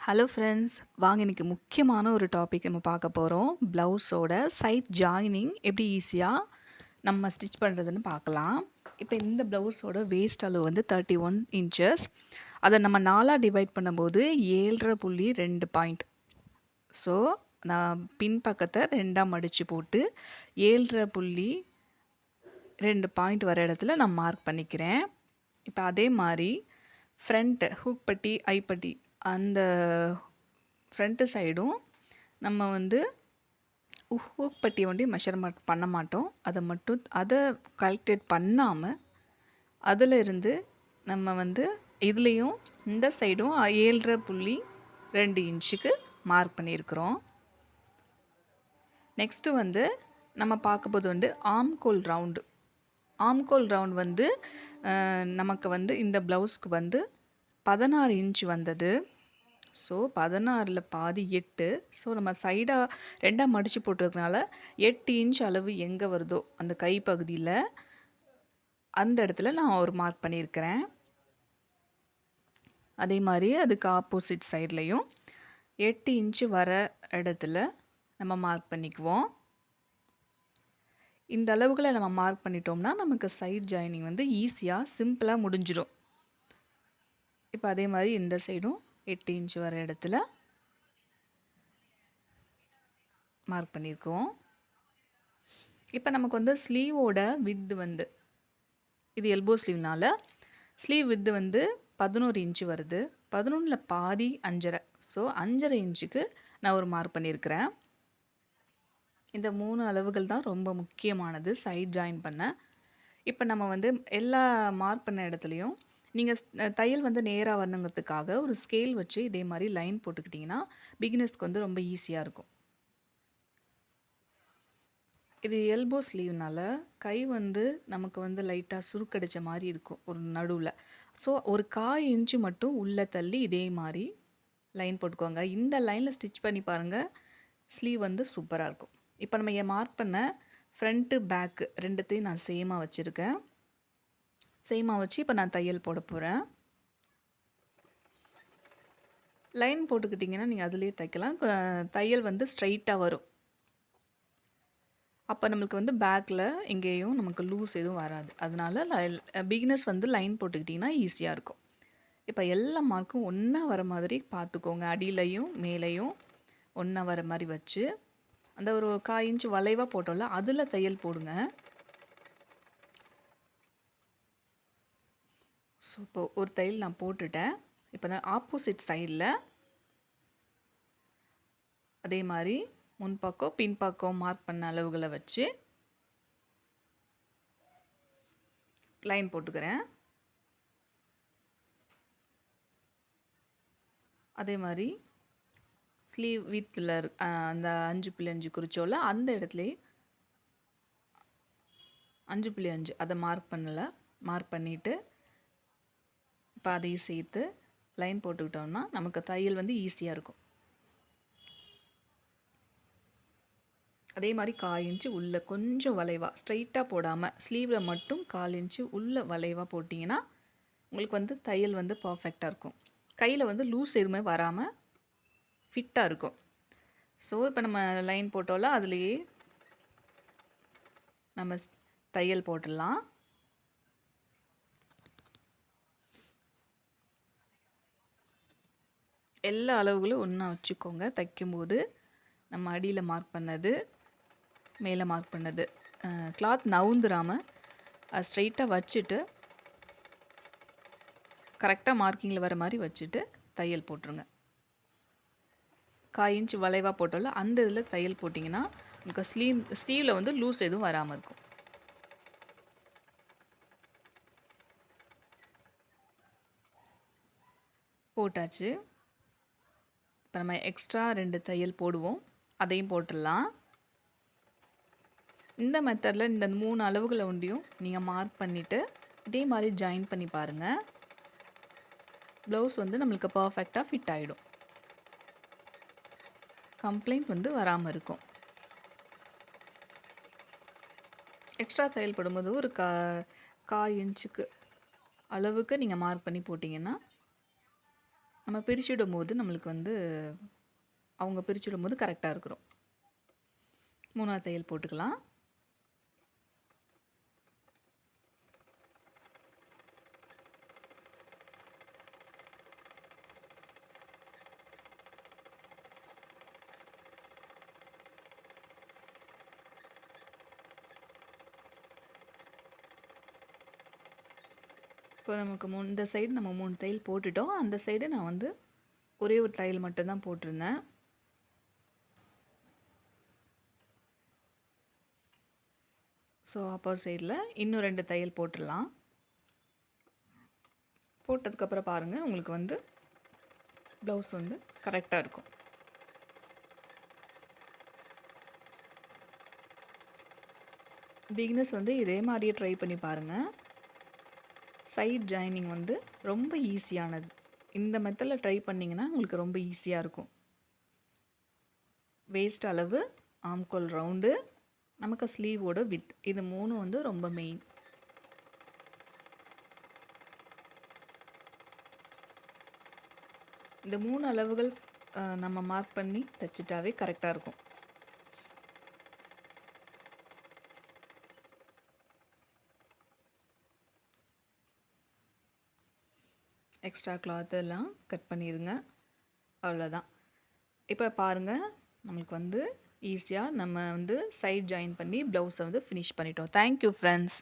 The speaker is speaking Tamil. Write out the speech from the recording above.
ஹலோ ஃப்ரெண்ட்ஸ், வாங்க இன்னைக்கு முக்கியமான ஒரு டாபிக் நம்ம பார்க்க போகிறோம். ப்ளவுஸோட சைட் ஜாயினிங் எப்படி ஈஸியாக நம்ம ஸ்டிச் பண்ணுறதுன்னு பார்க்கலாம். இப்போ இந்த ப்ளவுஸோட வேஸ்ட் அளவு வந்து 31 இன்ச்சஸ். அதை நம்ம 4ஆக டிவைட் பண்ணும்போது 7.5 பாயிண்ட். ஸோ நான் பின் பக்கத்தை 2ஆக மடித்து போட்டு 7.2 பாயிண்ட் வர இடத்துல நான் மார்க் பண்ணிக்கிறேன். இப்போ அதே மாதிரி ஃப்ரண்ட் ஹூக் பட்டி ஐப்பட்டி அந்த ஃப்ரண்ட்டு சைடும் நம்ம வந்து ஹூக் பட்டியை வந்து மெஷர்மெண்ட் பண்ண மாட்டோம். அதை கால்குலேட் பண்ணாமல் அதில் இருந்து நம்ம வந்து இதுலேயும் இந்த சைடும் 7.2 இன்ச்சுக்கு மார்க் பண்ணியிருக்கிறோம். நெக்ஸ்ட்டு வந்து நம்ம பார்க்கும்போது வந்து ஆம்கோல் ரவுண்டு. ஆம்கோல் ரவுண்ட் வந்து நமக்கு வந்து இந்த ப்ளவுஸ்க்கு வந்து 16 இன்ச் வந்தது. ஸோ 16ல் பாதி 8. ஸோ நம்ம சைடாக 2ஆக மடித்து போட்டிருக்கனால 8 இன்ச் அளவு எங்கே வருதோ அந்த கைப்பகுதியில் அந்த இடத்துல நான் ஒரு மார்க் பண்ணியிருக்கிறேன். அதே மாதிரி அதுக்கு ஆப்போசிட் சைட்லேயும் 8 இன்ச்சு வர இடத்துல நம்ம மார்க் பண்ணிக்குவோம். இந்த அளவுகளை நம்ம மார்க் பண்ணிட்டோம்னா நமக்கு சைட் ஜாயினிங் வந்து ஈஸியாக சிம்பிளாக முடிஞ்சிடும். இப்போ அதே மாதிரி இந்த சைடும் 8 இன்ச் வர இடத்துல மார்க் பண்ணியிருக்கோம். இப்போ நமக்கு வந்து ஸ்லீவோட வித்து வந்து இது எல்போ ஸ்லீவ்னால ஸ்லீவ் வித்து வந்து 11 இன்ச்சு வருது. 11ல் பாதி 5.5. ஸோ 5.5 இன்ச்சுக்கு நான் ஒரு மார்க் பண்ணியிருக்கிறேன். இந்த 3 அளவுகள் தான் ரொம்ப முக்கியமானது சைட் ஜாயின் பண்ண. இப்போ நம்ம வந்து எல்லா மார்க் பண்ண இடத்துலையும் நீங்கள் தையல் வந்து நேராக வரணுங்கிறதுக்காக ஒரு ஸ்கேல் வச்சு இதே மாதிரி லைன் போட்டுக்கிட்டிங்கன்னா பிகினர்ஸ்க்கு வந்து ரொம்ப ஈஸியாக இருக்கும். இது எல்போ ஸ்லீவ்னால கை வந்து நமக்கு வந்து லைட்டாக சுருக்கடிச்ச மாதிரி இருக்கும் ஒரு நடுவில். ஸோ ஒரு 1/4 இன்ச்சு மட்டும் உள்ளே தள்ளி இதே மாதிரி லைன் போட்டுக்கோங்க. இந்த லைனில் ஸ்டிச் பண்ணி பாருங்கள், ஸ்லீவ் வந்து சூப்பராக இருக்கும். இப்போ நம்ம மார்க் பண்ண ஃப்ரண்ட்டு பேக்கு ரெண்டுத்தையும் நான் சேமாக வச்சுருக்கேன். சேமாக வச்சு இப்போ நான் தையல் போட போகிறேன். லைன் போட்டுக்கிட்டிங்கன்னா நீங்கள் அதுலேயே தைக்கலாம். தையல் வந்து ஸ்ட்ரைட்டாக வரும். அப்போ நம்மளுக்கு வந்து பேக்கில் எங்கேயும் நமக்கு லூஸ் எதுவும் வராது. அதனால பிகினர்ஸ் வந்து லைன் போட்டுக்கிட்டிங்கன்னா ஈஸியாக இருக்கும். இப்போ எல்லா மார்க்கும் ஒன்றா வர மாதிரி பார்த்துக்கோங்க. அடியிலையும் மேலேயும் ஒன்றா வர மாதிரி வச்சு அந்த ஒரு 1/4 இன்ச் வளைவாக போட்டோம்ல அதில் தையல் போடுங்க. ஸோ இப்போ ஒரு தையல் நான் போட்டுட்டேன். இப்போ நான் ஆப்போசிட் சைடில் அதே மாதிரி முன்பக்கம் பின்பக்கம் மார்க் பண்ண அளவுகளை வச்சு லைன் போட்டுக்கிறேன். அதே மாதிரி ஸ்லீவ் வித்தில் அந்த 5.5 குறிச்சோல அந்த இடத்துலையே 5.5 அதை மார்க் பண்ணலை. மார்க் பண்ணிவிட்டு இப்போ அதையும் சேர்த்து லைன் போட்டுக்கிட்டோம்னா நமக்கு தையல் வந்து ஈஸியாக இருக்கும். அதே மாதிரி 1/4 இன்ச்சு உள்ளே கொஞ்சம் வளைவாக ஸ்ட்ரைட்டாக போடாமல் ஸ்லீவில் மட்டும் 1/4 இன்ச்சு உள்ளே வளைவாக போட்டிங்கன்னா உங்களுக்கு வந்து தையல் வந்து பர்ஃபெக்டாக இருக்கும். கையில் வந்து லூஸ் எதுவுமே வராமல் ஃபிட்டாக இருக்கும். ஸோ இப்போ நம்ம லைன் போட்டோம்ல அதுலேயே நம்ம தையல் போட்டுடலாம். எல்லா அளவுகளும் ஒன்றா வச்சுக்கோங்க. தைக்கும்போது நம்ம அடியில் மார்க் பண்ணது மேலே மார்க் பண்ணது கிளாத் நவுந்துராமல் அது ஸ்ட்ரைட்டாக வச்சுட்டு கரெக்டாக மார்க்கிங்கில் வர மாதிரி வச்சுட்டு தையல் போட்டுருங்க. 1/4 இன்ச் வளைவாக போட்டோம்ல அந்த இதில் தையல் போட்டிங்கன்னா உங்களுக்கு ஸ்லீவில் வந்து லூஸ் எதுவும் வராமல் இருக்கும். போட்டாச்சு. இப்போ நம்ம எக்ஸ்ட்ரா 2 தையல் போடுவோம். அதையும் போட்டுடலாம். இந்த மெத்தடில் இந்த 3 அளவுகளை ஒண்டியும் நீங்கள் மார்க் பண்ணிவிட்டு இதே மாதிரி ஜாயின் பண்ணி பாருங்கள். ப்ளவுஸ் வந்து நம்மளுக்கு பர்ஃபெக்டாக ஃபிட் ஆகிடும். கம்ப்ளைண்ட் வந்து வராமல் இருக்கும். எக்ஸ்ட்ரா தையல் போடும்போது ஒரு 1/4 இன்ச்சுக்கு அளவுக்கு நீங்கள் மார்க் பண்ணி போட்டிங்கன்னா நம்ம பிரிச்சுடும்போது நம்மளுக்கு வந்து அவங்க பிரிச்சுடும்போது கரெக்டாக இருக்கிறோம். 3வது தையல் போட்டுக்கலாம். இப்போ நமக்கு இந்த சைடு நம்ம 3 தையல் போட்டுட்டோம். அந்த சைடு நான் வந்து ஒரே ஒரு தையல் மட்டும் தான் போட்டிருந்தேன். ஸோ அப்பர் சைடில் இன்னும் 2 தையல் போட்டுடலாம். போட்டதுக்கப்புறம் பாருங்கள், உங்களுக்கு வந்து ப்ளவுஸ் வந்து கரெக்டாக இருக்கும். பிகினர்ஸ் வந்து இதே மாதிரியே ட்ரை பண்ணி பாருங்கள். சைட் ஜாயினிங் வந்து ரொம்ப ஈஸியானது. இந்த மெத்தடில் ட்ரை பண்ணிங்கன்னா உங்களுக்கு ரொம்ப ஈஸியாக இருக்கும். வேஸ்ட் அளவு, ஆம்கோல் ரவுண்டு, நமக்கு ஸ்லீவோட வித், இது 3 வந்து ரொம்ப மெயின். இந்த 3 அளவுகள் நம்ம மார்க் பண்ணி தைச்சிட்டாவே கரெக்டாக இருக்கும். எக்ஸ்ட்ரா கிளாத் எல்லாம் கட் பண்ணிடுங்க. அவ்வளோதான். இப்போ பாருங்கள், நம்மளுக்கு வந்து ஈஸியாக நம்ம வந்து சைட் ஜாயின் பண்ணி ப்ளவுஸை வந்து ஃபினிஷ் பண்ணிட்டோம். Thank you friends.